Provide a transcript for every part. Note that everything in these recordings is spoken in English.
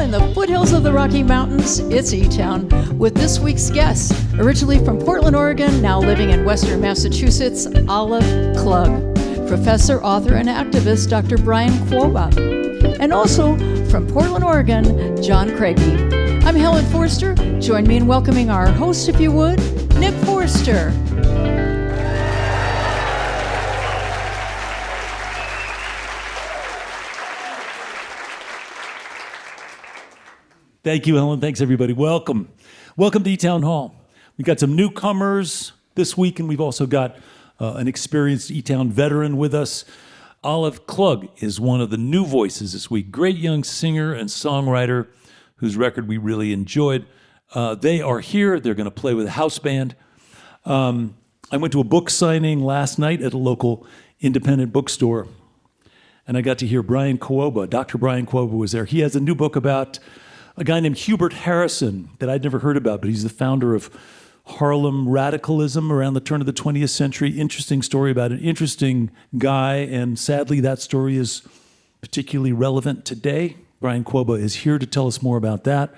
in the foothills of the Rocky Mountains, it's eTown with this week's guest, originally from Portland, Oregon, now living in Western Massachusetts, Olive Klug, professor, author, and activist Dr. Brian Kwoba, and also from Portland, Oregon, John Craigie. I'm Helen Forster. Join me in welcoming our host, if you would, Nick Forster. Thank you, Helen. Thanks, everybody. Welcome. Welcome to eTown Hall. We've got some newcomers this week, and we've also got an experienced eTown veteran with us. Olive Klug is one of the new voices this week. Great young singer and songwriter whose record we really enjoyed. They are here. They're going to play with a house band. I went to a book signing last night at a local independent bookstore, and I got to hear Brian Kwoba. Dr. Brian Kwoba was there. He has a new book about a guy named Hubert Harrison that I'd never heard about, but he's the founder of Harlem radicalism around the turn of the 20th century. Interesting story about an interesting guy, and sadly that story is particularly relevant today. Brian Kwoba is here to tell us more about that.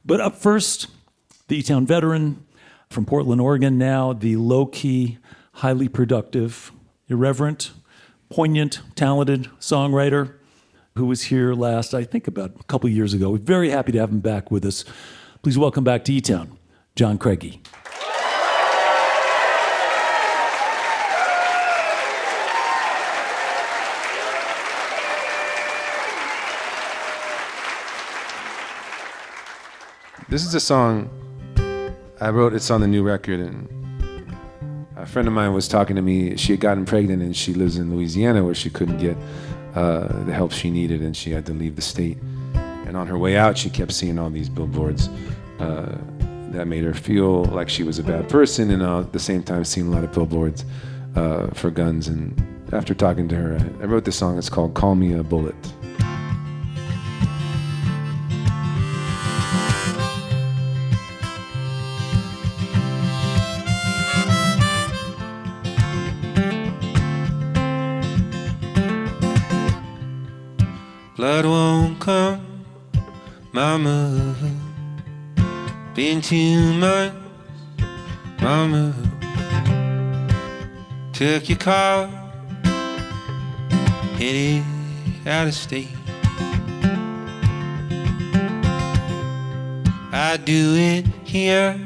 But up first, the eTown veteran from Portland, Oregon, now the low-key, highly productive, irreverent, poignant, talented songwriter who was here last, I think about a couple years ago. We're very happy to have him back with us. Please welcome back to eTown, John Craigie. This is a song I wrote. It's on the new record, and a friend of mine was talking to me. She had gotten pregnant, and she lives in Louisiana where she couldn't get the help she needed, and she had to leave the state. And on her way out, she kept seeing all these billboards that made her feel like she was a bad person, and at the same time seeing a lot of billboards for guns. And after talking to her, I wrote this song. It's called Call Me a Bullet. Blood won't come, mama. Been 2 months, mama. Took your car, headed out of state. I do it here,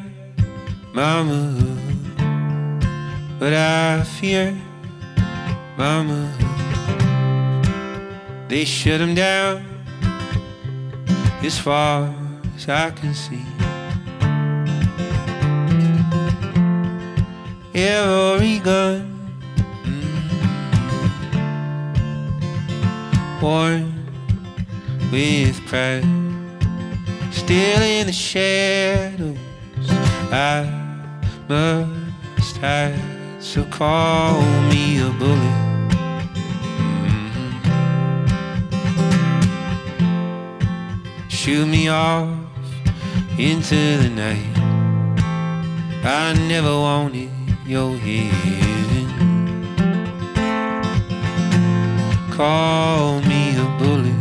mama, but I fear, mama, they shut him down as far as I can see. Every gun worn with pride, still in the shadows I must hide. So call me a bullet. Shoot me off into the night. I never wanted your heaven. Call me a bullet.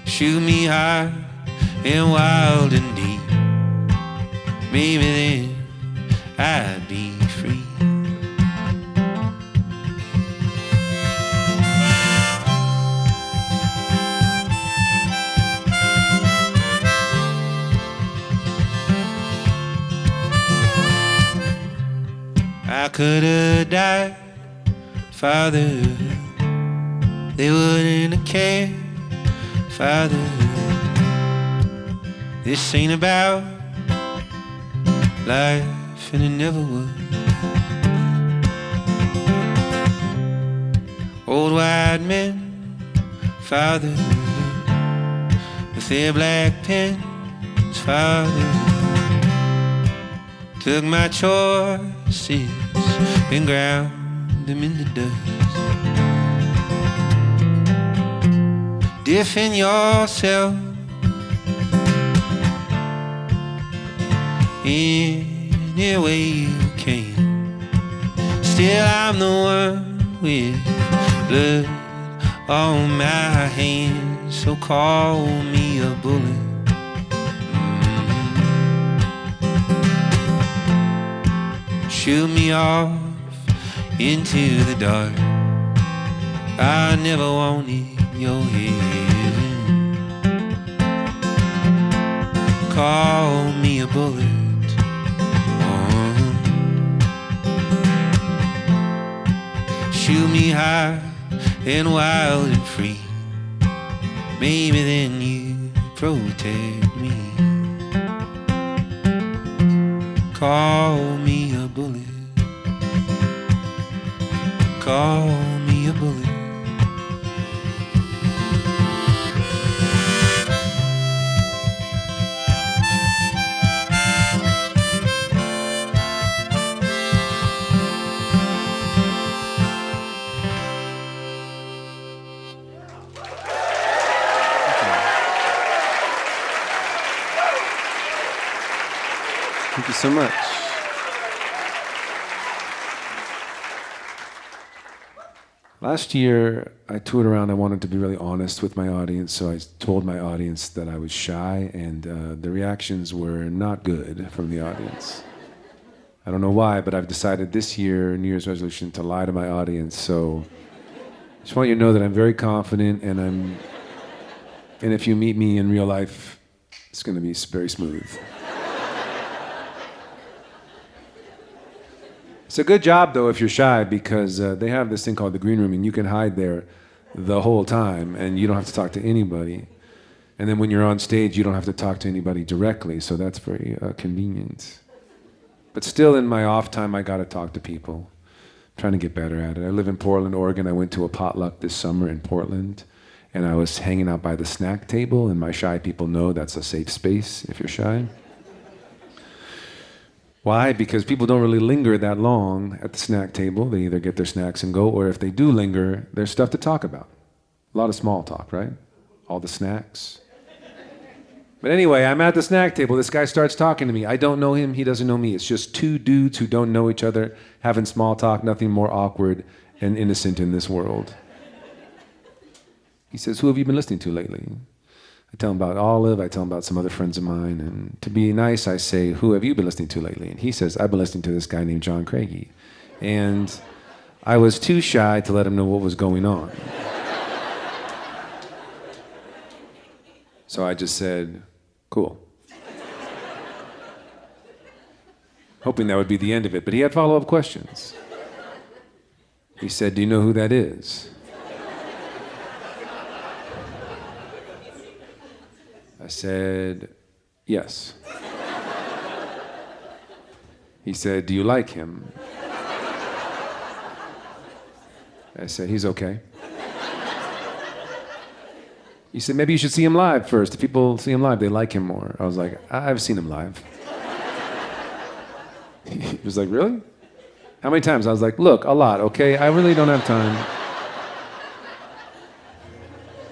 Shoot me high and wild and deep. Maybe then I'd be free. I could have died, Father. They wouldn't have cared, Father. This ain't about life, and it never would. Old white men, Father, with their black pens, Father, took my choices and ground them in the dust. Defend yourself any way you can. Still I'm the one with blood on my hands, so call me a bullet. Shoot me off into the dark. I never wanted your head. Call me a bullet. Shoot me high and wild and free. Maybe then you protect me. Call me a bullet. Call me a bullet. Thank you so much. Last year, I toured around. I wanted to be really honest with my audience, so I told my audience that I was shy, and the reactions were not good from the audience. I don't know why, but I've decided this year, New Year's resolution, to lie to my audience. So I just want you to know that I'm very confident, and if you meet me in real life, it's going to be very smooth. It's a good job, though, if you're shy, because they have this thing called the green room, and you can hide there the whole time, and you don't have to talk to anybody. And then when you're on stage, you don't have to talk to anybody directly, so that's very convenient. But still, in my off time, I got to talk to people. I'm trying to get better at it. I live in Portland, Oregon. I went to a potluck this summer in Portland, and I was hanging out by the snack table, and my shy people know that's a safe space if you're shy. Why? Because people don't really linger that long at the snack table. They either get their snacks and go, or if they do linger, there's stuff to talk about. A lot of small talk, right? All the snacks. But anyway, I'm at the snack table. This guy starts talking to me. I don't know him. He doesn't know me. It's just two dudes who don't know each other, having small talk, nothing more awkward and innocent in this world. He says, "Who have you been listening to lately?" I tell him about Olive, I tell him about some other friends of mine, and to be nice, I say, "Who have you been listening to lately?" And he says, "I've been listening to this guy named John Craigie." And I was too shy to let him know what was going on. So I just said, "Cool." Hoping that would be the end of it, but he had follow-up questions. He said, "Do you know who that is?" I said, "Yes." He said, "Do you like him?" I said, "He's okay." He said, "Maybe you should see him live first. If people see him live, they like him more." I was like, "I've seen him live." He was like, "Really? How many times?" I was like, "Look, a lot, okay? I really don't have time."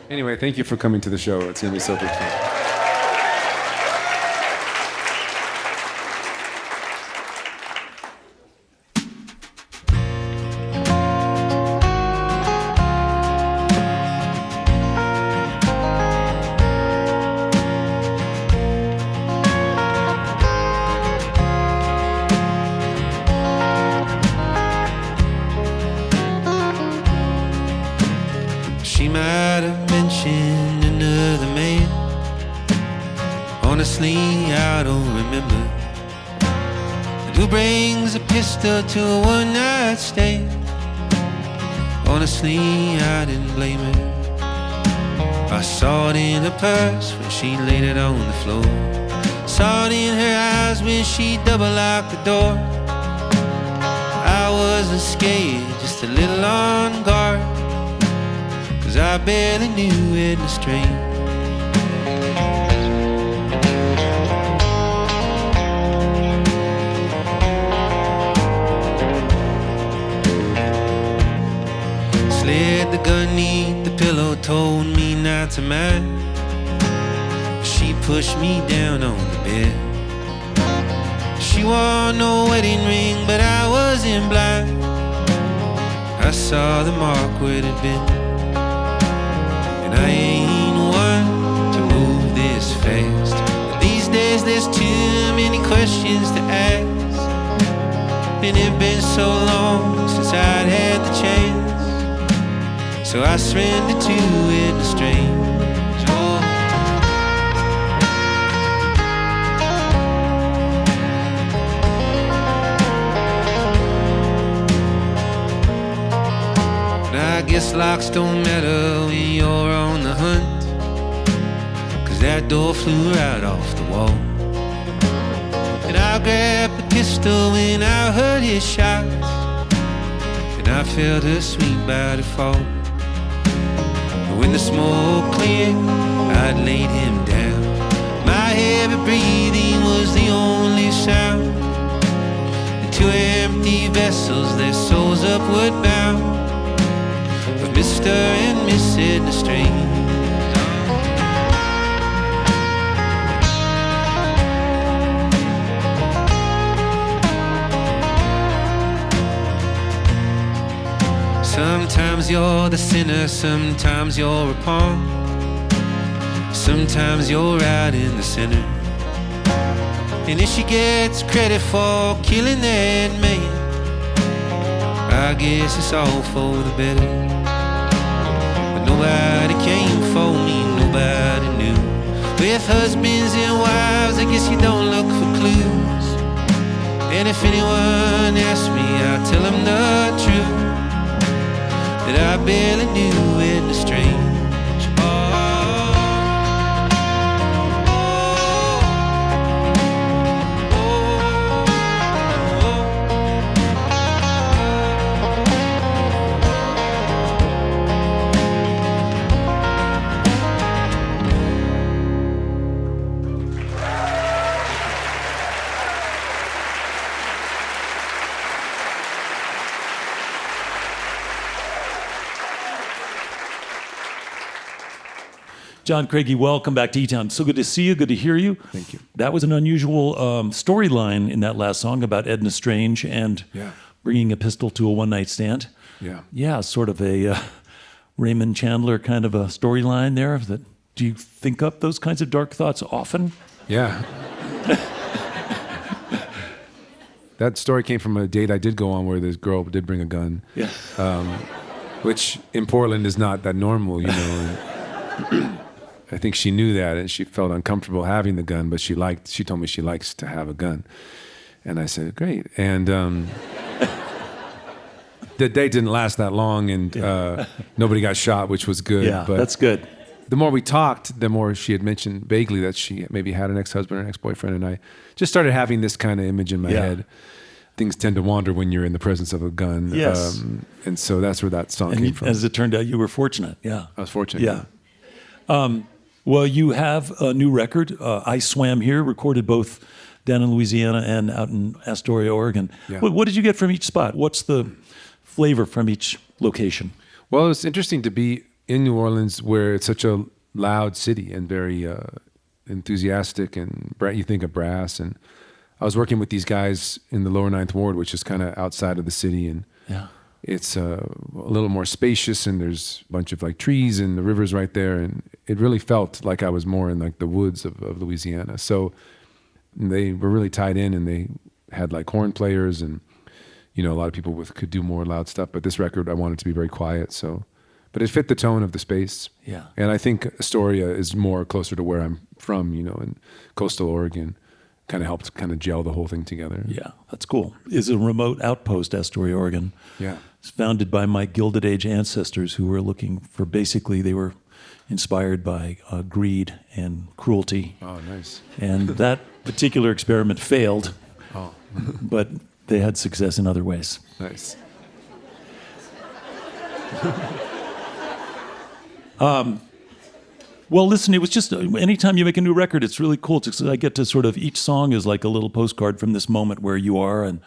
Anyway, thank you for coming to the show. It's going to be so much fun. She might have mentioned another man. Honestly, I don't remember. But who brings a pistol to a one-night stand? Honestly, I didn't blame her. I saw it in her purse when she laid it on the floor. Saw it in her eyes when she double-locked the door. I wasn't scared, just a little on guard, 'cause I barely knew Edna Strange. Slid the gun neath the pillow, told me not to mind. She pushed me down on the bed. She wore no wedding ring, but I wasn't blind. I saw the mark where it had been. there's too many questions to ask, and it's been so long since I'd had the chance, so I surrendered to it and strange. Oh. I guess locks don't matter when you're on the hunt, 'cause that door flew right off the wall. And I grabbed the pistol when I heard his shots, and I felt her sweet body fall. But when the smoke cleared, I'd laid him down. My heavy breathing was the only sound, and two empty vessels, their souls upward bound, of Mr. and Mrs. Strange. Sometimes you're the sinner, sometimes you're a pawn, sometimes you're right in the center. And if she gets credit for killing that man, I guess it's all for the better. But nobody came for me, nobody knew. With husbands and wives, I guess you don't look for clues. And if anyone asks me, I'll tell them the truth, that I barely knew in the strange. John Craigie, welcome back to eTown. So good to see you, good to hear you. Thank you. That was an unusual storyline in that last song about Edna Strange and bringing a pistol to a one-night stand. Yeah. Yeah, sort of a Raymond Chandler kind of a storyline there. Do you think up those kinds of dark thoughts often? Yeah. That story came from a date I did go on where this girl did bring a gun. Yeah. Which in Portland is not that normal, you know. I think she knew that, and she felt uncomfortable having the gun, but she told me she likes to have a gun. And I said, great. And the date didn't last that long, and nobody got shot, which was good. Yeah, but that's good. The more we talked, the more she had mentioned vaguely that she maybe had an ex-husband or an ex-boyfriend, and I just started having this kind of image in my head. Things tend to wander when you're in the presence of a gun. Yes. And so that's where that song came from. As it turned out, you were fortunate. Yeah. I was fortunate. Yeah. Well, you have a new record, I Swam Here, recorded both down in Louisiana and out in Astoria, Oregon. Yeah. What did you get from each spot? What's the flavor from each location? Well, it's interesting to be in New Orleans, where it's such a loud city and very enthusiastic, and you think of brass. And I was working with these guys in the lower Ninth Ward, which is kind of outside of the city, and it's a little more spacious, and there's a bunch of like trees, and the river's right there, and it really felt like I was more in like the woods of Louisiana. So they were really tied in, and they had like horn players, and you know, a lot of people could do more loud stuff. But this record, I wanted to be very quiet, but it fit the tone of the space. Yeah. And I think Astoria is more closer to where I'm from, you know, in coastal Oregon. Kind of helped kind of gel the whole thing together. Yeah, that's cool. It's a remote outpost, Astoria, Oregon. Yeah. It's founded by my Gilded Age ancestors who were looking for, basically, they were inspired by greed and cruelty. Oh, nice. And that particular experiment failed, but they had success in other ways. Nice. Well, listen, it was just, anytime you make a new record, it's really cool. I get to sort of, each song is like a little postcard from this moment where you are. And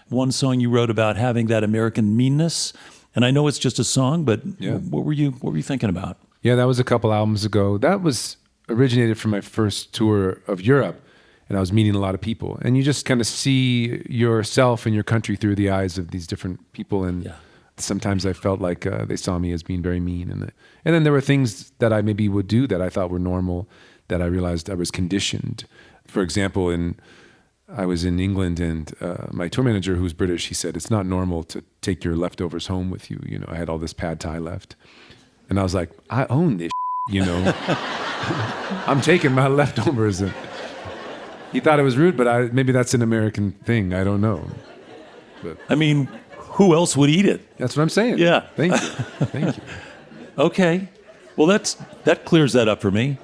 one song you wrote about having that American meanness. And I know it's just a song, but what were you thinking about? Yeah, that was a couple albums ago. That was originated from my first tour of Europe. And I was meeting a lot of people. And you just kind of see yourself and your country through the eyes of these different people. And sometimes I felt like they saw me as being very mean. And then there were things that I maybe would do that I thought were normal, that I realized I was conditioned for example, I was in England, and my tour manager, who's British, he said, it's not normal to take your leftovers home with you. You know, I had all this pad thai left. And I was like, I own this, you know. I'm taking my leftovers. And he thought it was rude, but maybe that's an American thing. I don't know. But I mean, who else would eat it? that's what I'm saying. Yeah. Thank you. Thank you. Okay. Well, that clears that up for me.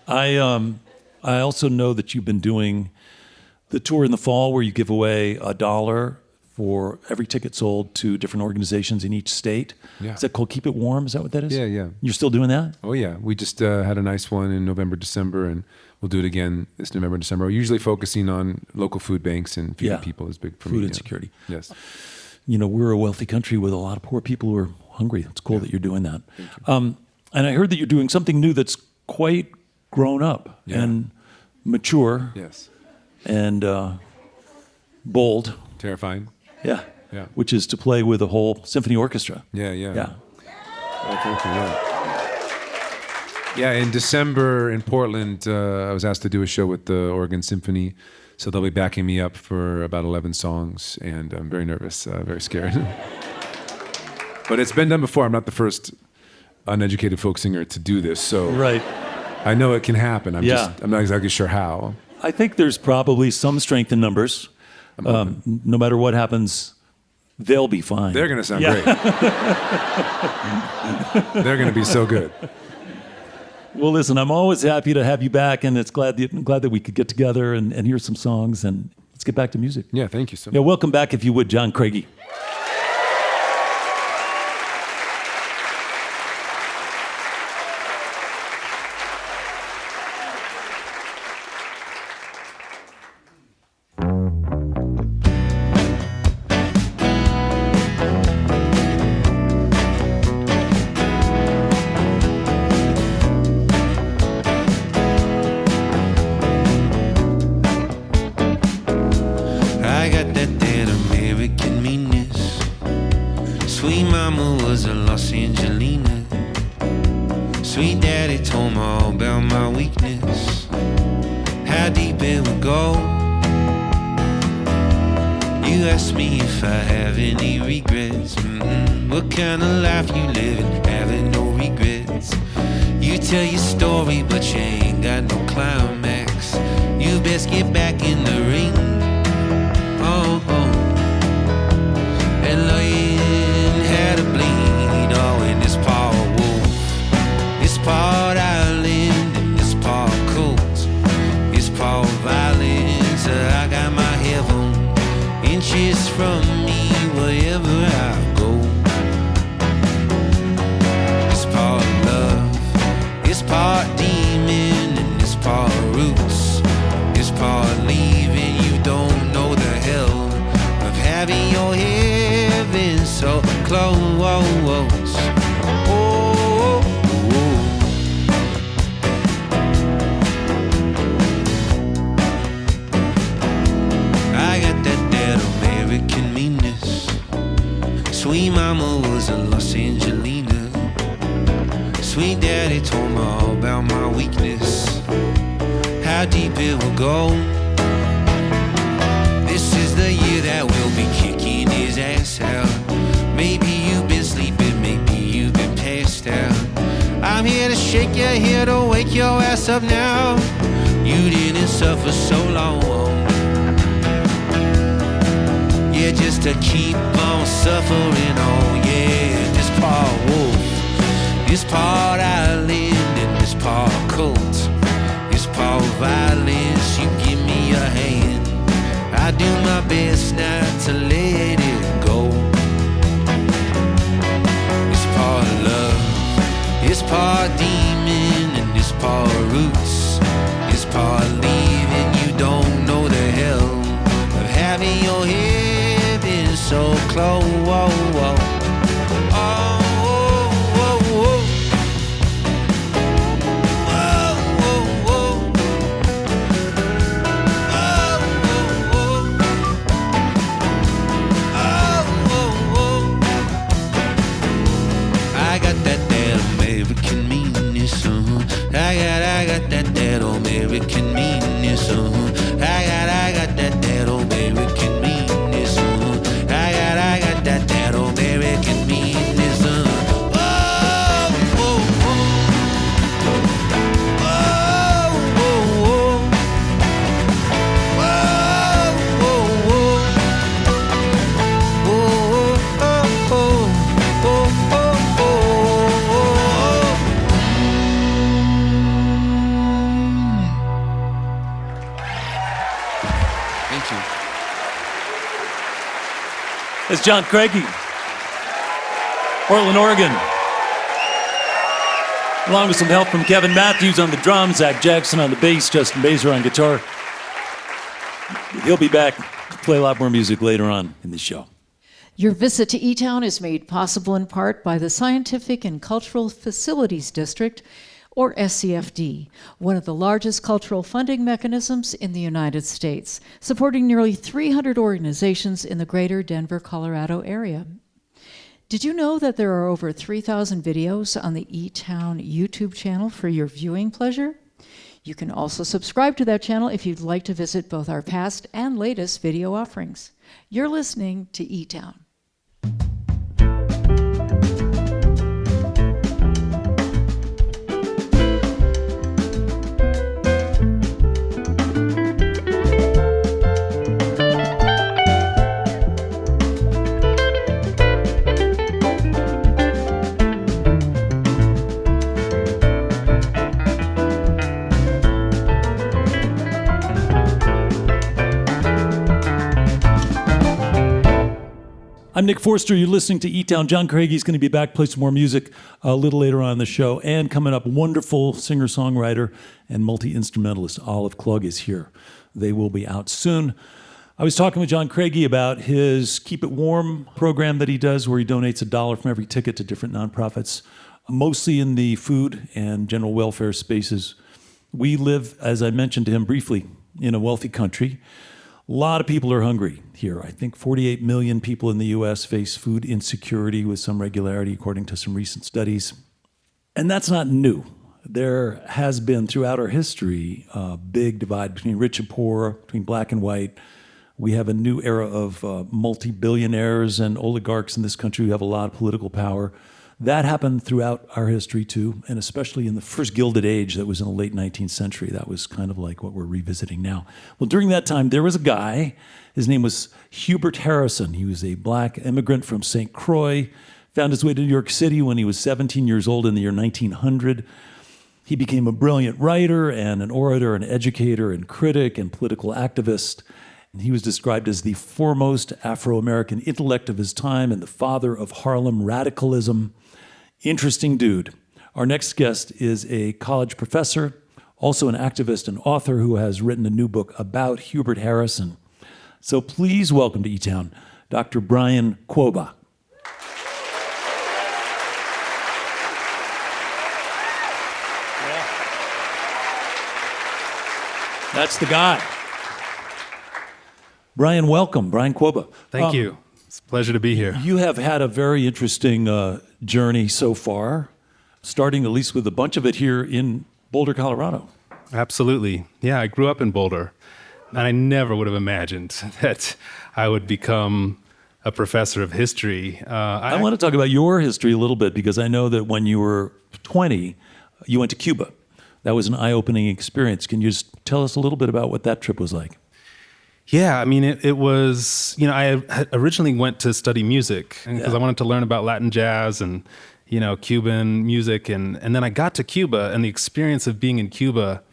I also know that you've been doing the tour in the fall where you give away $1 for every ticket sold to different organizations in each state. Yeah. Is that called Keep It Warm? Is that what that is? Yeah, yeah. You're still doing that? Oh, yeah. We just had a nice one in November, December, and we'll do it again this November, December. We're usually focusing on local food banks and feeding people is big for me. Food yeah. insecurity. Yes. You know, we're a wealthy country with a lot of poor people who are hungry. It's cool that you're doing that. And I heard that you're doing something new that's quite grown up and mature Yes. and bold. Terrifying. Yeah. Yeah. Which is to play with a whole symphony orchestra. Yeah, yeah. Yeah. Oh, thank you, yeah. Yeah, in December in Portland, I was asked to do a show with the Oregon Symphony. So they'll be backing me up for about 11 songs, and I'm very nervous, very scared. But it's been done before. I'm not the first uneducated folk singer to do this, so Right. I know it can happen. I'm Yeah. not exactly sure how. I think there's probably some strength in numbers. No matter what happens, they'll be fine. They're going to sound great. They're going to be so good. Well, listen, I'm always happy to have you back, and glad that we could get together and hear some songs, and let's get back to music. Yeah, thank you so much. Yeah, welcome back, if you would, John Craigie. I got that dead American meanness. Sweet mama was a Los Angelina. Sweet daddy told me all about my weakness, how deep it would go. You asked me if I have any regrets. What kind of life you living, having no regrets? You tell your story, but you ain't got no climax. You best get back in the ring. Oh, oh. And learn how to bleed. Oh, in this part wolf, this part island, and this part cold, this part violence. I got my heaven inches from me wherever I go. This part love, this part demon, and this part roots, this part leaving. You don't know the hell of having your heaven so close. Oh, oh. I got that dead American meanness. Sweet mama was a Los Angelina. Sweet daddy told me all about my weakness, how deep it will go. This is the year that we'll be kicking his ass out. Maybe you've been sleeping, maybe you've been passed out. I'm here to shake your head to wake your ass up now. You didn't suffer so long, yeah, just to keep on suffering on. Yeah, this part wolf, this part island, and this part cult, this part violence. You give me a hand, I do my best not to let it go. This part love, this part demon, and this part roots, this part leaving. You don't know the hell of having your heaven so close. I got that damn American meanness. I got American meanness. I got that old American meanness. I got that old American meanness. Whoa, whoa, whoa. Whoa, whoa, whoa. Whoa, whoa, whoa. Whoa, oh, oh, oh, oh, oh. Thank you. It's John Craigie, Portland, Oregon. Along with some help from Kevin Matthews on the drums, Zach Jackson on the bass, Justin Baser on guitar. He'll be back to play a lot more music later on in the show. Your visit to eTown is made possible in part by the Scientific and Cultural Facilities District, or SCFD, one of the largest cultural funding mechanisms in the United States, supporting nearly 300 organizations in the greater Denver, Colorado area. Did you know that there are over 3,000 videos on the eTown YouTube channel for your viewing pleasure? You can also subscribe to that channel if you'd like to visit both our past and latest video offerings. You're listening to eTown. I'm Nick Forster. You're listening to eTown. John Craigie's going to be back, play some more music a little later on in the show. And coming up, wonderful singer-songwriter and multi-instrumentalist Olive Klug is here. They will be out soon. I was talking with John Craigie about his Keep It Warm program that he does, where he donates $1 from every ticket to different nonprofits, mostly in the food and general welfare spaces. We live, as I mentioned to him briefly, in a wealthy country. A lot of people are hungry here. I think 48 million people in the U.S. face food insecurity with some regularity, according to some recent studies. And that's not new. There has been, throughout our history, a big divide between rich and poor, between black and white. We have a new era of multi-billionaires and oligarchs in this country who have a lot of political power. That happened throughout our history, too, and especially in the first Gilded Age that was in the late 19th century. That was kind of like what we're revisiting now. Well, during that time, there was a guy. His name was Hubert Harrison. He was a black immigrant from St. Croix, found his way to New York City when he was 17 years old in the year 1900. He became a brilliant writer and an orator, an educator and critic and political activist. And he was described as the foremost Afro-American intellect of his time and the father of Harlem radicalism. Interesting dude. Our next guest is a college professor, also an activist and author who has written a new book about Hubert Harrison. So please welcome to eTown, Dr. Brian Kwoba. That's the guy. Brian, welcome. Brian Kwoba. Thank you. It's a pleasure to be here. You have had a very interesting journey so far, starting at least with a bunch of it here in Boulder, Colorado. Absolutely. Yeah, I grew up in Boulder, and I never would have imagined that I would become a professor of history. I want to talk about your history a little bit, because I know that when you were 20, you went to Cuba. That was an eye-opening experience. Can you just tell us a little bit about what that trip was like? Yeah, I mean, it was, I originally went to study music because I wanted to learn about Latin jazz and, Cuban music. And then I got to Cuba, and the experience of being in Cuba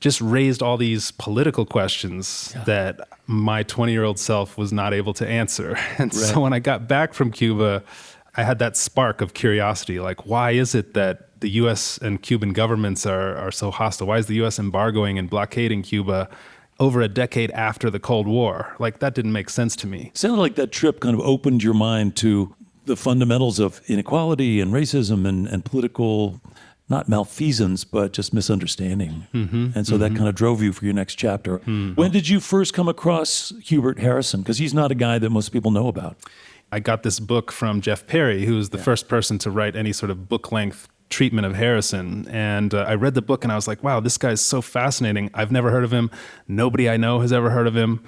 just raised all these political questions that my 20-year-old self was not able to answer. And so when I got back from Cuba, I had that spark of curiosity, like, why is it that the U.S. and Cuban governments are so hostile? Why is the U.S. embargoing and blockading Cuba over a decade after the Cold War? Like, that didn't make sense to me. It sounded like that trip kind of opened your mind to the fundamentals of inequality and racism and political, not malfeasance, but just misunderstanding. And so that kind of drove you for your next chapter. When did you first come across Hubert Harrison? Because he's not a guy that most people know about. I got this book from Jeff Perry, who was the first person to write any sort of book-length treatment of Harrison. And I read the book and I was like, wow, this guy's so fascinating. I've never heard of him. Nobody I know has ever heard of him.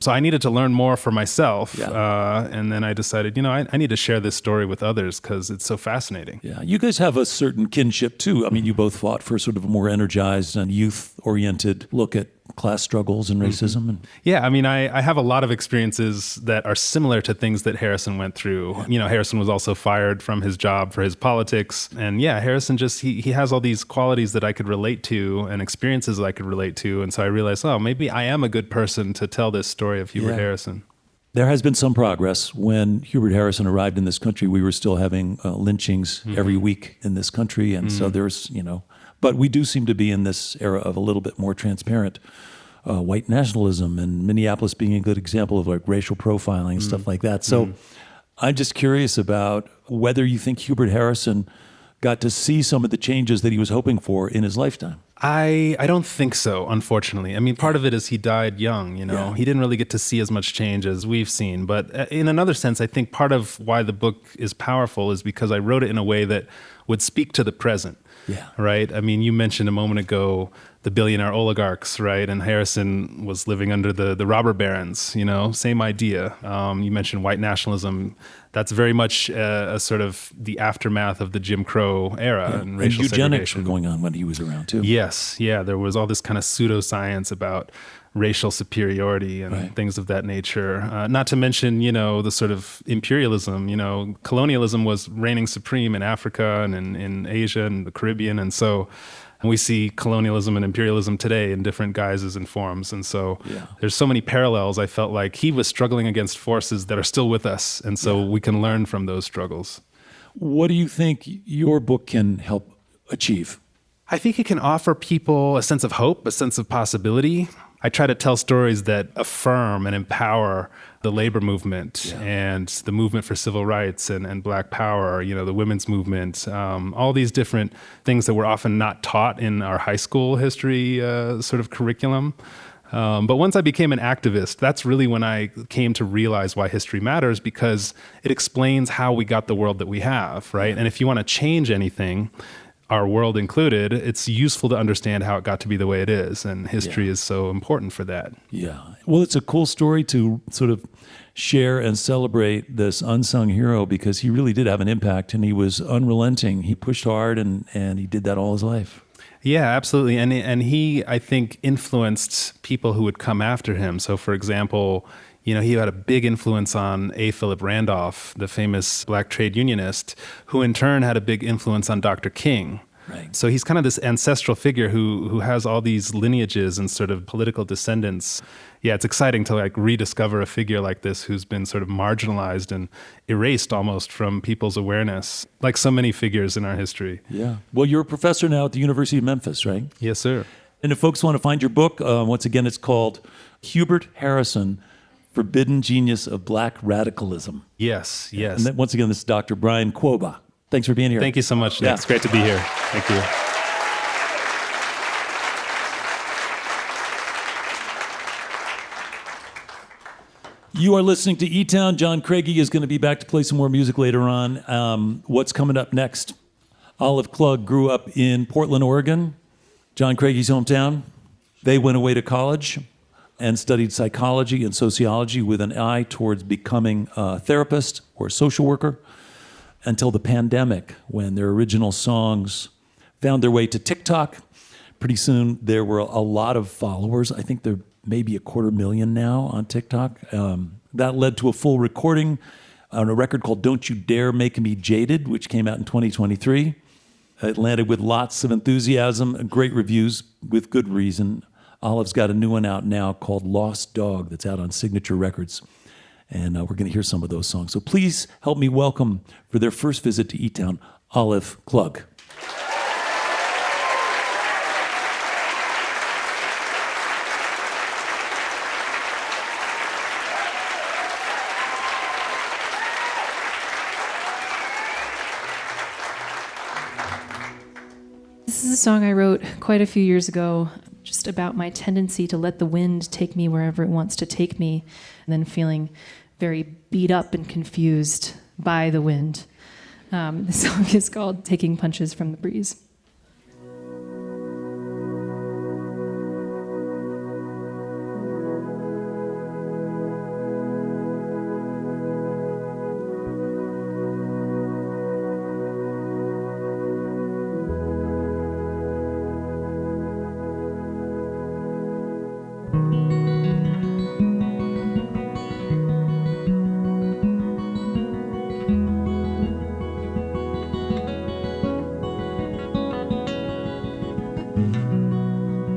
So I needed to learn more for myself. And then I decided, I need to share this story with others because it's so fascinating. Yeah, you guys have a certain kinship too. I mean, you both fought for sort of a more energized and youth-oriented look at class struggles and racism. And yeah, I mean, I have a lot of experiences that are similar to things that Harrison went through. Harrison was also fired from his job for his politics. And yeah, Harrison he has all these qualities that I could relate to and experiences that I could relate to. And so I realized, maybe I am a good person to tell this story of Hubert Harrison. There has been some progress. When Hubert Harrison arrived in this country, we were still having lynchings every week in this country. And so there's, but we do seem to be in this era of a little bit more transparent white nationalism, and Minneapolis being a good example of like racial profiling and stuff like that. So I'm just curious about whether you think Hubert Harrison got to see some of the changes that he was hoping for in his lifetime. I don't think so, unfortunately. I mean, part of it is he died young, Yeah. He didn't really get to see as much change as we've seen. But in another sense, I think part of why the book is powerful is because I wrote it in a way that would speak to the present. Yeah. Right? I mean, you mentioned a moment ago the billionaire oligarchs, right? And Harrison was living under the robber barons, same idea. You mentioned white nationalism. That's very much a sort of the aftermath of the Jim Crow era and racial eugenics segregation. were going on when he was around too. Yes, yeah, there was all this kind of pseudoscience about racial superiority and things of that nature. Not to mention, the sort of imperialism, colonialism was reigning supreme in Africa and in Asia and the Caribbean. And so we see colonialism and imperialism today in different guises and forms. And so there's so many parallels. I felt like he was struggling against forces that are still with us. And so we can learn from those struggles. What do you think your book can help achieve? I think it can offer people a sense of hope, a sense of possibility. I try to tell stories that affirm and empower the labor movement and the movement for civil rights and Black power, the women's movement, all these different things that were often not taught in our high school history sort of curriculum. But once I became an activist, that's really when I came to realize why history matters, because it explains how we got the world that we have, right? And if you want to change anything, our world included, it's useful to understand how it got to be the way it is. And history is so important for that. Yeah. Well, it's a cool story to sort of share and celebrate this unsung hero, because he really did have an impact and he was unrelenting. He pushed hard and he did that all his life. Yeah, absolutely. And he, I think, influenced people who would come after him. So, for example, he had a big influence on A. Philip Randolph, the famous Black trade unionist, who in turn had a big influence on Dr. King. Right. So he's kind of this ancestral figure who has all these lineages and sort of political descendants. Yeah, it's exciting to rediscover a figure like this who's been sort of marginalized and erased almost from people's awareness, like so many figures in our history. Yeah. Well, you're a professor now at the University of Memphis, right? Yes, sir. And if folks want to find your book, once again, it's called Hubert Harrison, Forbidden Genius of Black Radicalism. Yes. And then, once again, this is Dr. Brian Kwoba. Thanks for being here. Thank you so much, Nick. Yeah. It's great to be here. Thank you. You are listening to eTown. John Craigie is going to be back to play some more music later on. What's coming up next? Olive Klug grew up in Portland, Oregon, John Craigie's hometown. They went away to college and studied psychology and sociology with an eye towards becoming a therapist or a social worker until the pandemic, when their original songs found their way to TikTok. Pretty soon, there were a lot of followers. I think there may be 250,000 now on TikTok. That led to a full recording on a record called Don't You Dare Make Me Jaded, which came out in 2023. It landed with lots of enthusiasm, great reviews, with good reason. Olive's got a new one out now called Lost Dog that's out on Signature Records. And we're going to hear some of those songs. So please help me welcome, for their first visit to eTown, Olive Klug. This is a song I wrote quite a few years ago, just about my tendency to let the wind take me wherever it wants to take me, and then feeling very beat up and confused by the wind. The song is called Taking Punches from the Breeze.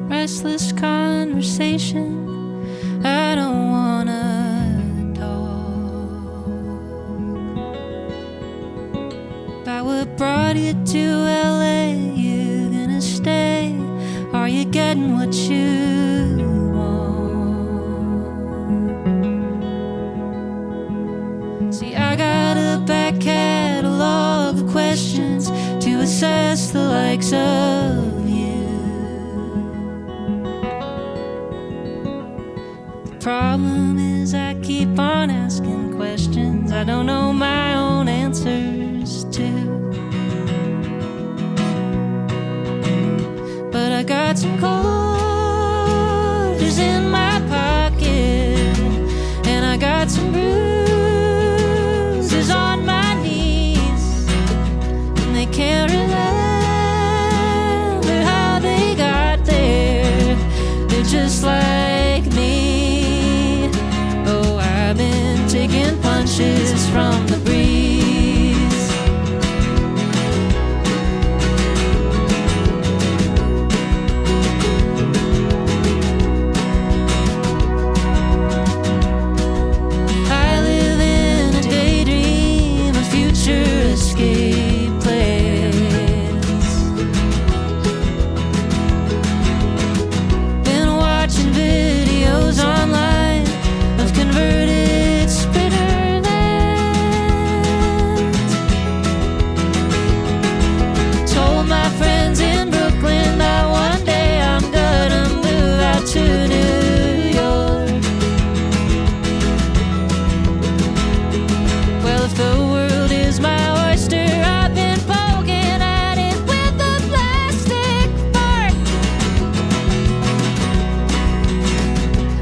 Restless conversation, I don't wanna talk about what brought you to LA. You gonna stay? Are you getting what you want? See, I got a back catalog of questions to assess the likes of problem is I keep on asking questions I don't know my own answers to. But I got some quarters in my pocket, and I got some bruises on my knees, and they can't remember how they got there. They're just like me. Taking punches from the breeze. I live in a daydream, a future escape place. Been watching videos online of converted to New York. Well, if the world is my oyster, I've been poking at it with a plastic fork.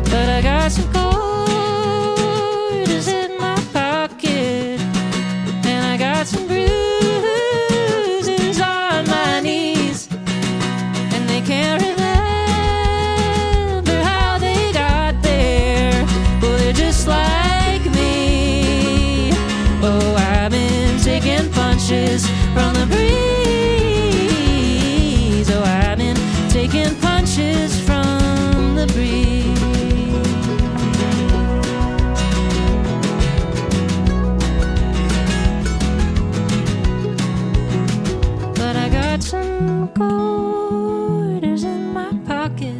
But I got some quarters in my pocket, and I got some bruises on my knees, and they can't remember like me. Oh, I've been taking punches from the breeze. Oh, I've been taking punches from the breeze. But I got some quarters in my pocket,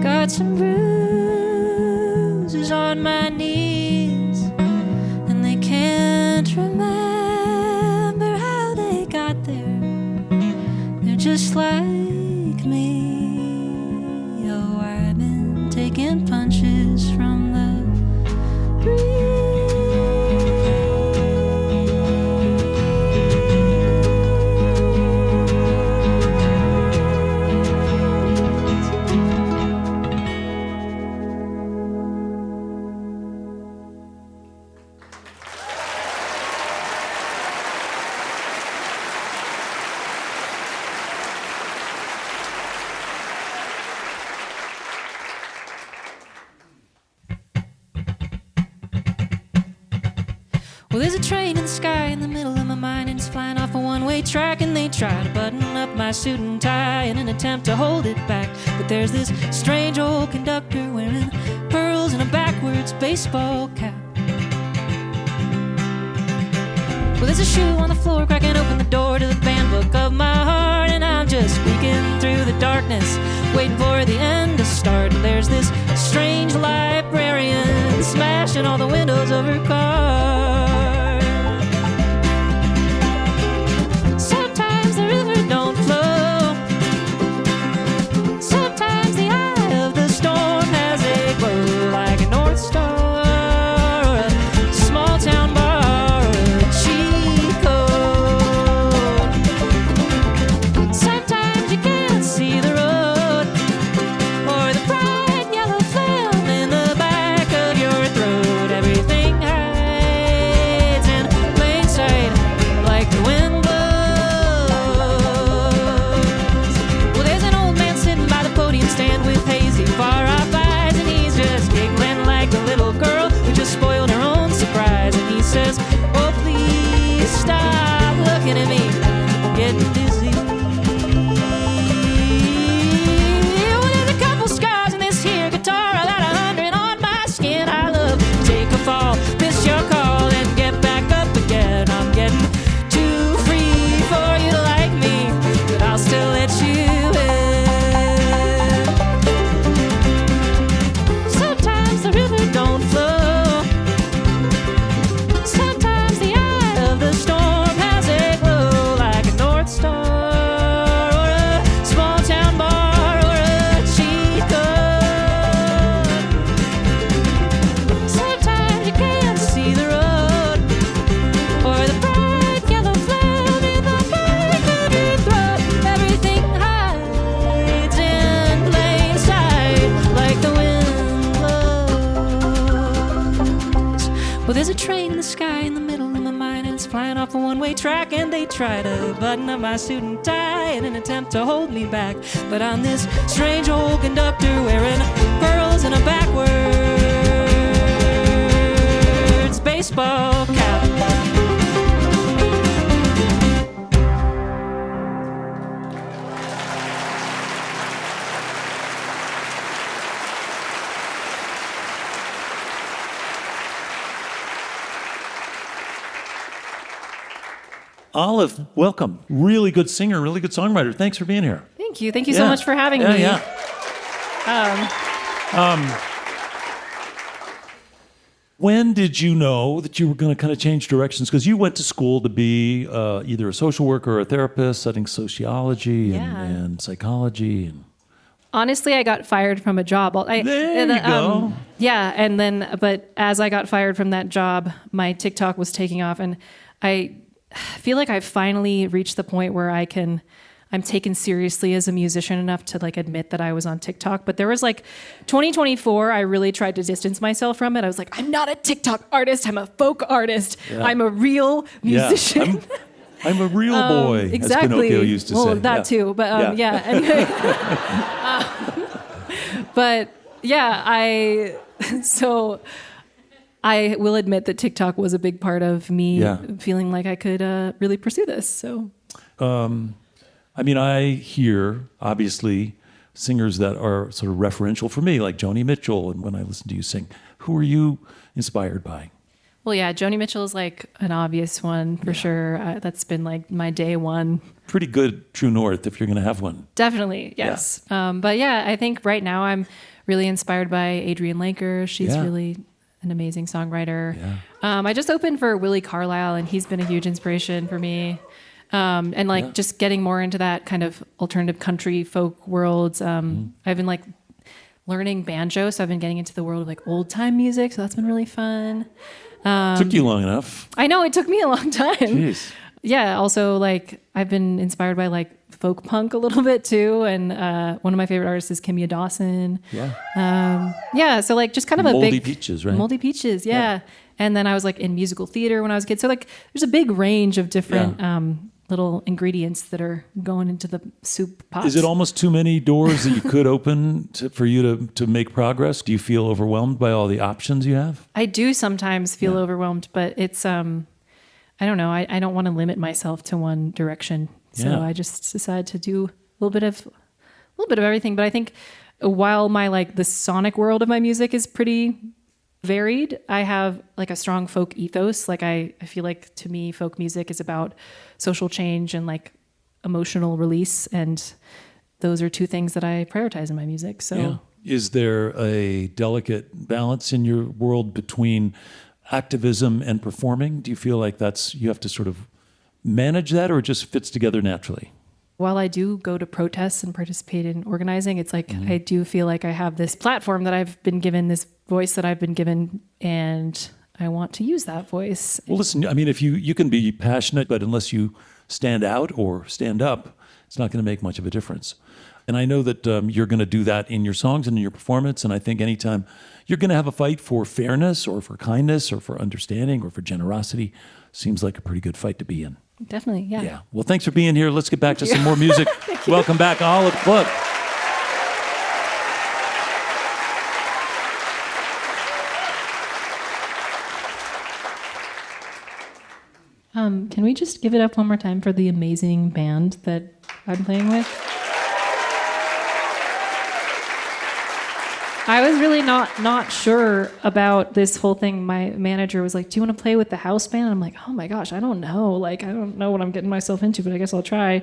got some bruises on my knees, and they can't remember how they got there. They're just like me. Oh, I've been taking punches from the breeze. Well, there's a train in the sky in the middle of my mind, and it's flying off a one-way track, and they try to button up my suit and tie in an attempt to hold it back. But there's this strange old conductor wearing pearls and a backwards baseball cap. Well, there's a shoe on the floor cracking open the door to the band book of my heart, and I'm just squeaking through the darkness, waiting for the end to start. And there's this strange librarian smashing all the windows of her car. Sometimes the river don't flow, sometimes the eye of the storm has a glow like a North Star or a small town bar or a cheese try to button up my suit and tie in an attempt to hold me back. But I'm this strange old conductor wearing pearls and a backwards baseball cap. Olive, welcome. Really good singer, really good songwriter. Thanks for being here. Thank you. Thank you so much for having me. Yeah. When did you know that you were going to kind of change directions? Because you went to school to be either a social worker or a therapist, studying sociology and psychology. And Honestly, I got fired from a job. There you go. Yeah, and then, but as I got fired from that job, my TikTok was taking off, and I feel like I've finally reached the point where I'm taken seriously as a musician enough to like admit that I was on TikTok. But there was like 2024, I really tried to distance myself from it. I was like, I'm not a TikTok artist. I'm a folk artist. Yeah. I'm a real musician. Yeah, I'm a real boy, exactly. as Pinocchio used to say. Well, that too. But anyway. But yeah, so I will admit that TikTok was a big part of me feeling like I could really pursue this. So, I mean, I hear, obviously, singers that are sort of referential for me, like Joni Mitchell, and when I listen to you sing. Who are you inspired by? well, yeah, Joni Mitchell is like an obvious one for sure. That's been like my day one. Pretty good true north if you're going to have one. Definitely, yes. But yeah, I think right now I'm really inspired by Adrienne Lenker. She's really an amazing songwriter. Yeah. I just opened for Willie Carlisle, and he's been a huge inspiration for me. And like just getting more into that kind of alternative country folk worlds. I've been like learning banjo, so I've been getting into the world of like old time music. So that's been really fun. Took you long enough. I know, it took me a long time. Jeez. Yeah. Also, like I've been inspired by like folk punk a little bit too, and one of my favorite artists is Kimya Dawson. Yeah. Yeah. So like just kind of a Moldy big Peaches, right? Moldy Peaches. Yeah. And then I was like in musical theater when I was a kid. So like there's a big range of different little ingredients that are going into the soup pot. Is it almost too many doors that you could open for you to make progress? Do you feel overwhelmed by all the options you have? I do sometimes feel overwhelmed, but it's I don't know. I don't want to limit myself to one direction. So I just decided to do a little bit of everything. But I think while my like the sonic world of my music is pretty varied, I have like a strong folk ethos. Like I feel like to me folk music is about social change and like emotional release, and those are two things that I prioritize in my music. So is there a delicate balance in your world between activism and performing? Do you feel like you have to sort of manage that, or it just fits together naturally? While I do go to protests and participate in organizing, it's like I do feel like I have this platform that I've been given, this voice that I've been given, and I want to use that voice. Well, listen, I mean, if you can be passionate, but unless you stand out or stand up, it's not going to make much of a difference. And I know that you're going to do that in your songs and in your performance. And I think anytime you're going to have a fight for fairness or for kindness or for understanding or for generosity, seems like a pretty good fight to be in. Definitely, yeah. Yeah. Well, thanks for being here. Let's get back to some more music. Welcome back, Olive Klug. Can we just give it up one more time for the amazing band that I'm playing with? I was really not sure about this whole thing. My manager was like, "Do you want to play with the house band?" And I'm like, "Oh my gosh, I don't know. Like, I don't know what I'm getting myself into, but I guess I'll try."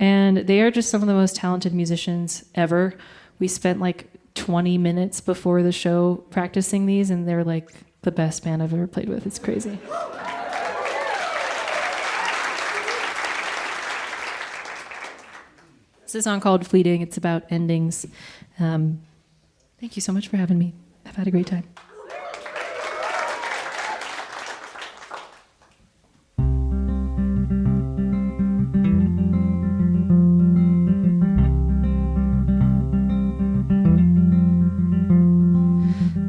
And they are just some of the most talented musicians ever. We spent like 20 minutes before the show practicing these, and they're like the best band I've ever played with. It's crazy. It's a song called Fleeting. It's about endings. Thank you so much for having me. I've had a great time.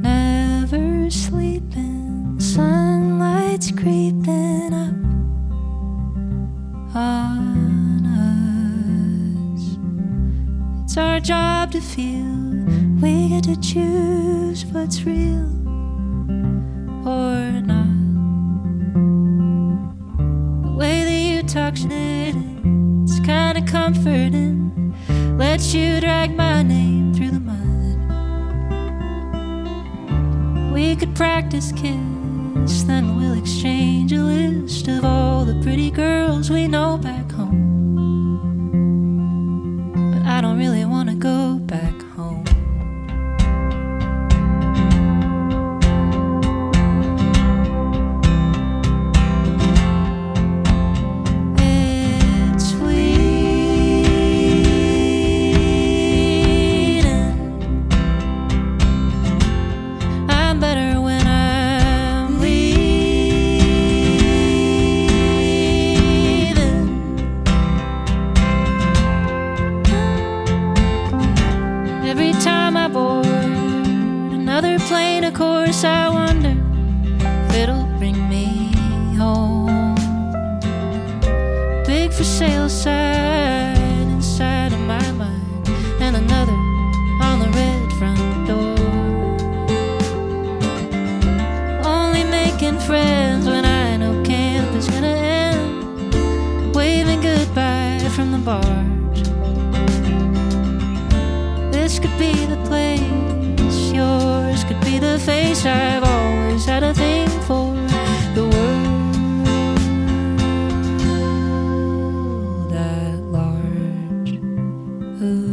Never sleeping, sunlight's creeping up on us. It's our job to feel. We get to choose what's real or not. The way that you talk shit, it's kinda comforting. Let you drag my name through the mud. We could practice kiss, then we'll exchange a list of all the pretty girls we know back home. But I don't really wanna go back home. It's fleeting. I'm better when I'm leaving. Every time I board another plane, of course I wonder if it'll bring me home. Big for sale sign inside of my mind, and another on the red front door. Only making friends when I know camp is gonna end. Waving goodbye from the barge. This could be the place, yours could be the face. I've always had a thing for the world at large. Ooh,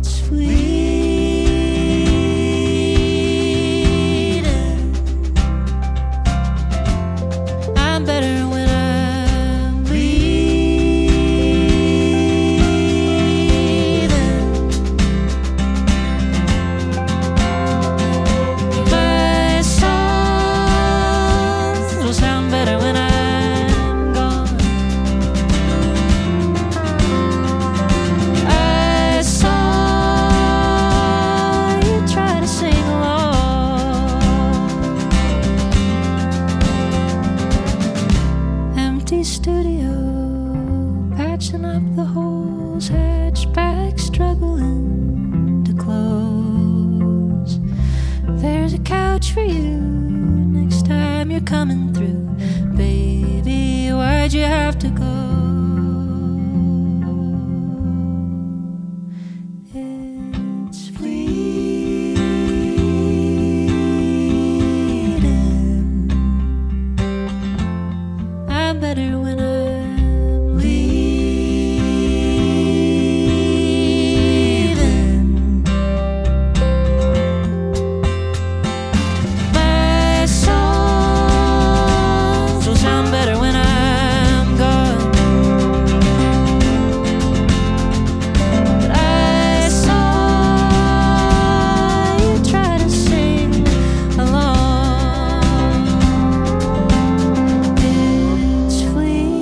it's fleeting. I'm better when I'm leaving. My songs will sound better when I'm gone. I saw you try to sing along. Empty studio, patching up the holes, hatchback struggling to close. There's a couch for you next time you're coming through. Baby, why'd you have to go? It's fleeting. I'm better when I'm leaving. My songs will sound better when I'm gone. But I saw you try to sing along. It's fleeting.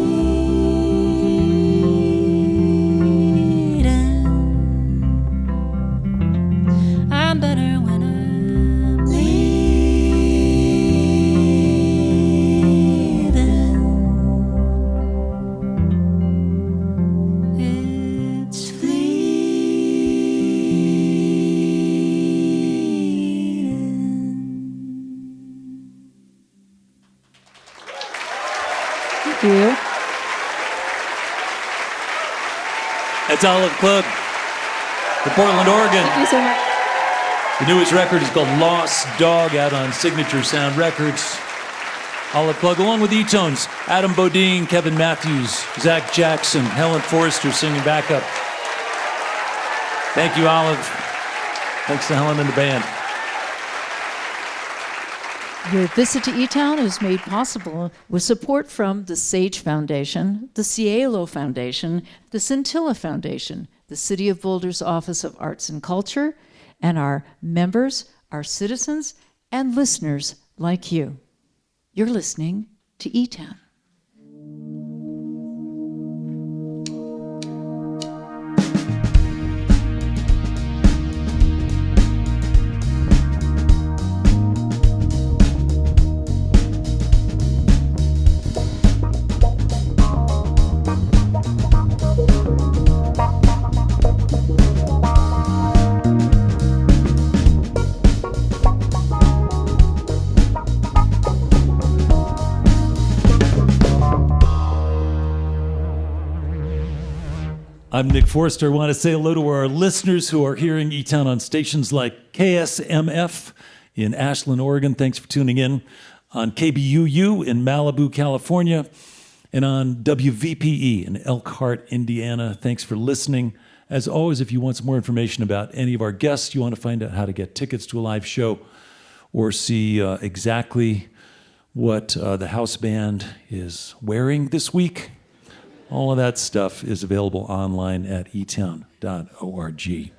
I'm better when I'm leaving. It's fleeting. Thank you. That's Olive Klug from Portland, Oregon. Thank you so much. The newest record is called Lost Dog, out on Signature Sound Records. Olive Klug, along with eTones, Adam Bodine, Kevin Matthews, Zach Jackson, Helen Forrester singing backup. Thank you, Olive. Thanks to Helen and the band. Your visit to eTown is made possible with support from the Sage Foundation, the Cielo Foundation, the Scintilla Foundation, the City of Boulder's Office of Arts and Culture, and our members, our citizens, and listeners like you. You're listening to eTown. I'm Nick Forster. I want to say hello to our listeners who are hearing eTown on stations like KSMF in Ashland, Oregon. Thanks for tuning in. On KBUU in Malibu, California. And on WVPE in Elkhart, Indiana. Thanks for listening. As always, if you want some more information about any of our guests, you want to find out how to get tickets to a live show or see exactly what the house band is wearing this week, all of that stuff is available online at etown.org.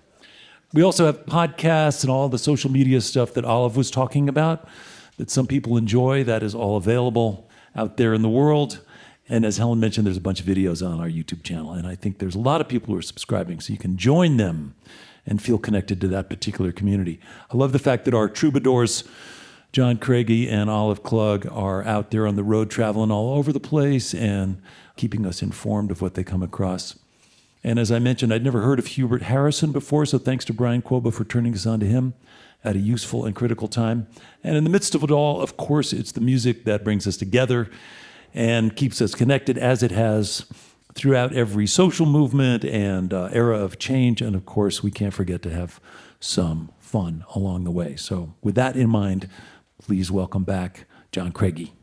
We also have podcasts and all the social media stuff that Olive was talking about that some people enjoy. That is all available out there in the world. And as Helen mentioned, there's a bunch of videos on our YouTube channel. And I think there's a lot of people who are subscribing, so you can join them and feel connected to that particular community. I love the fact that our troubadours, John Craigie and Olive Klug, are out there on the road traveling all over the place and keeping us informed of what they come across. And as I mentioned, I'd never heard of Hubert Harrison before, so thanks to Brian Kwoba for turning us on to him at a useful and critical time. And in the midst of it all, of course, it's the music that brings us together and keeps us connected, as it has throughout every social movement and era of change. And of course, we can't forget to have some fun along the way. So with that in mind, please welcome back John Craigie.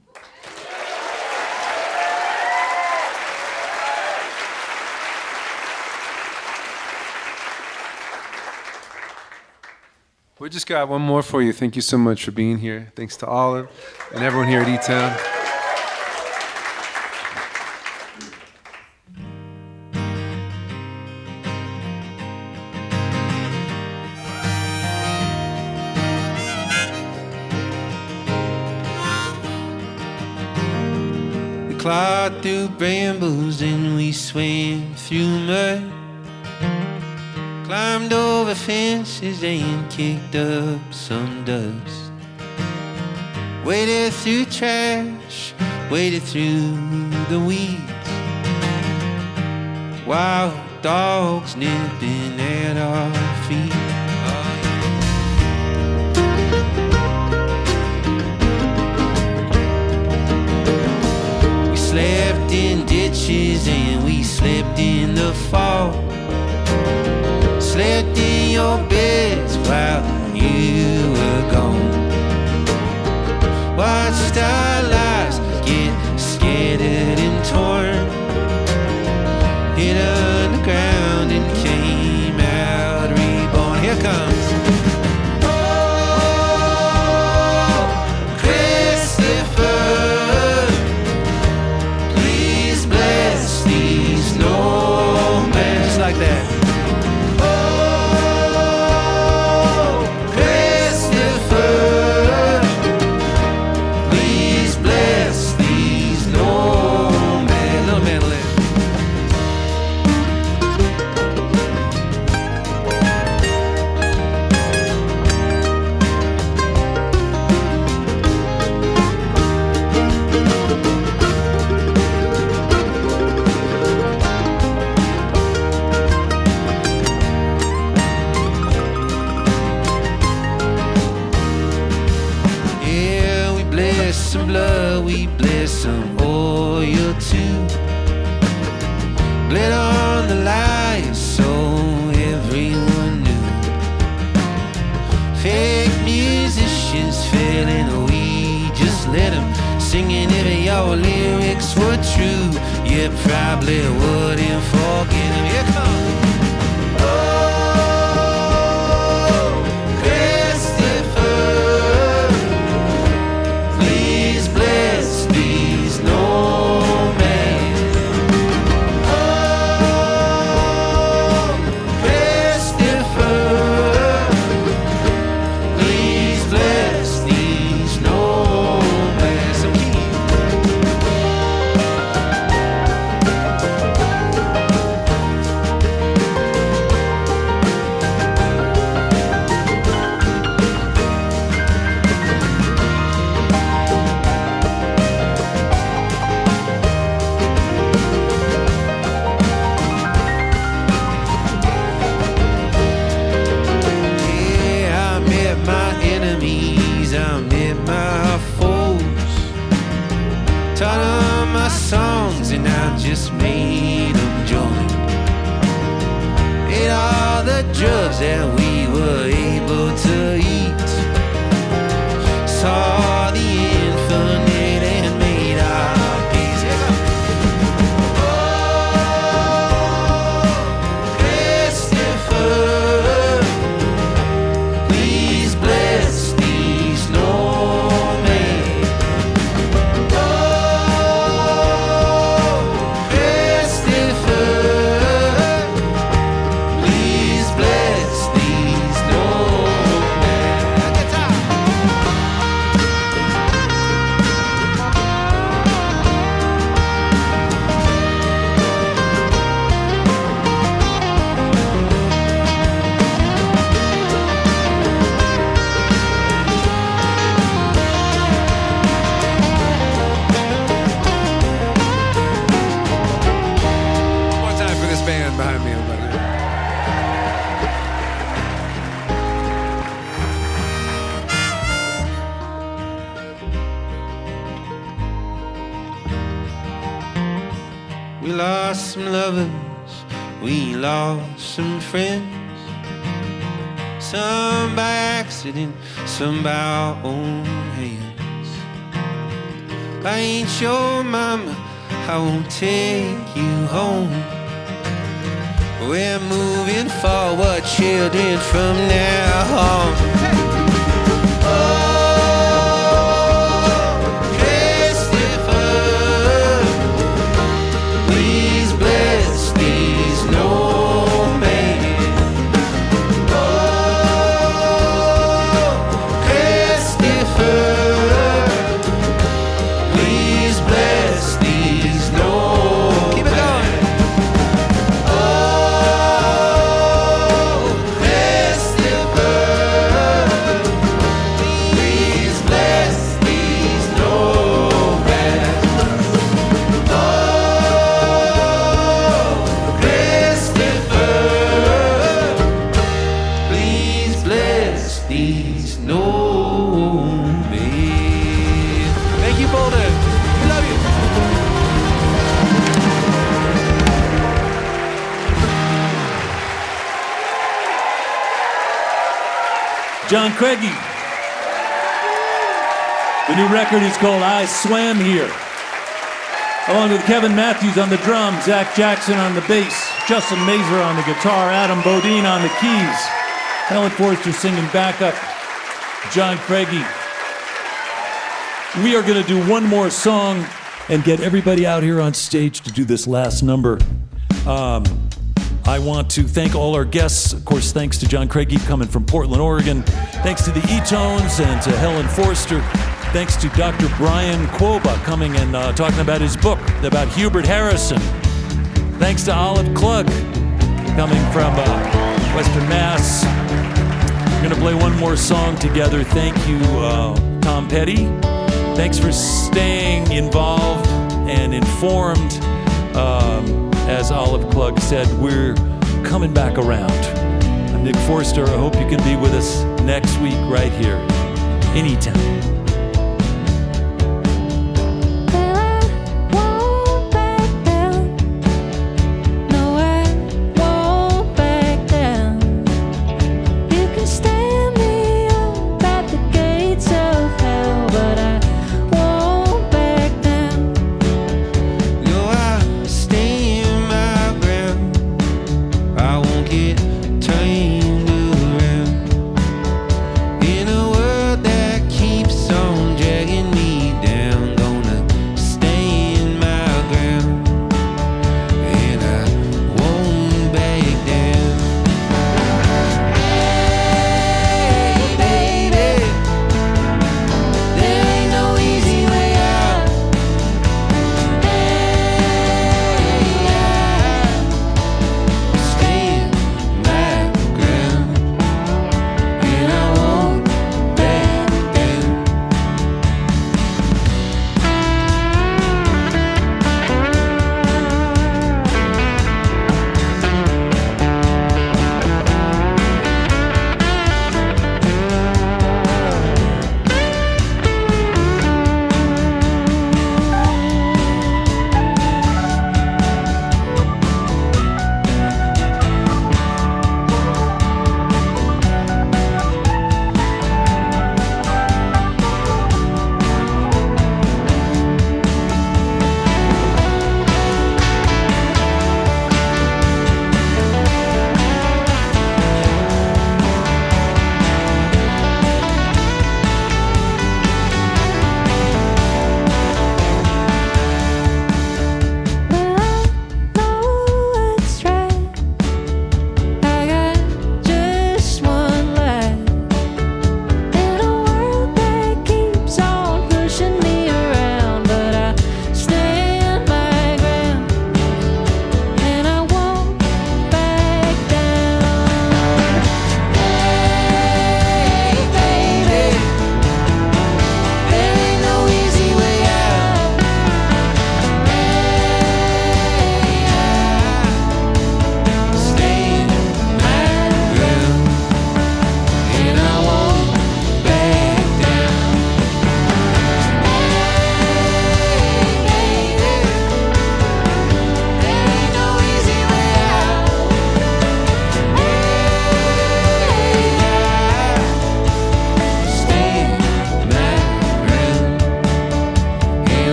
We just got one more for you. Thank you so much for being here. Thanks to Olive and everyone here at eTown. Clawed through brambles and we swam through mud. Climbed over fences and kicked up some dust. Waded through trash, waded through the weeds. Wild dogs nipping at our feet. Slept in ditches and we slept in the fall. Slept in your beds while you were gone. Watched our lives get scattered and torn. Hit underground and came out reborn. Here comes like that. Oh, Christopher, please bless these snowmen. Little mandolin. Some blood, we bless some oil too. Bled on the liars so everyone knew. Fake musicians failing, we just let them singing if your lyrics were true. You probably wouldn't forget them. Here comes. Taught them my songs and I just made them join. drugs that we were able to eat. Saw the infinite and made our peace. Oh, Christopher, please bless these snowmen. Oh, Christopher, please bless these snowmen. Guitar. One more time for this band behind me, everybody. We lost some lovers, we lost some friends. Some by accident, some by our own hands. I ain't your mama, I won't take you home. We're moving forward, children, from now on. Oh, Christopher, please bless these snowmen. Oh, Christopher, please bless these snowmen. Keep it going. Oh, Christopher, please bless these snowmen. Oh, Christopher, please bless these snowmen. Thank you, Boulder. We love you. John Craigie. The new record is called I Swam Here. Along with Kevin Matthews on the drums, Zach Jackson on the bass, Justin Mazer on the guitar, Adam Bodine on the keys, Helen Forster singing backup, John Craigie. We are going to do one more song and get everybody out here on stage to do this last number. I want to thank all our guests. Of course, thanks to John Craigie coming from Portland, Oregon. Thanks to the eTones and to Helen Forster. Thanks to Dr. Brian Kwoba coming and talking about his book about Hubert Harrison. Thanks to Olive Klug coming from Western Mass. We're going to play one more song together. Thank you, Tom Petty. Thanks for staying involved and informed. As Olive Klug said, we're coming back around. I'm Nick Forster. I hope you can be with us next week right here in eTown. Turned around in a world that keeps on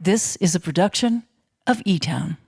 This is a production of eTown.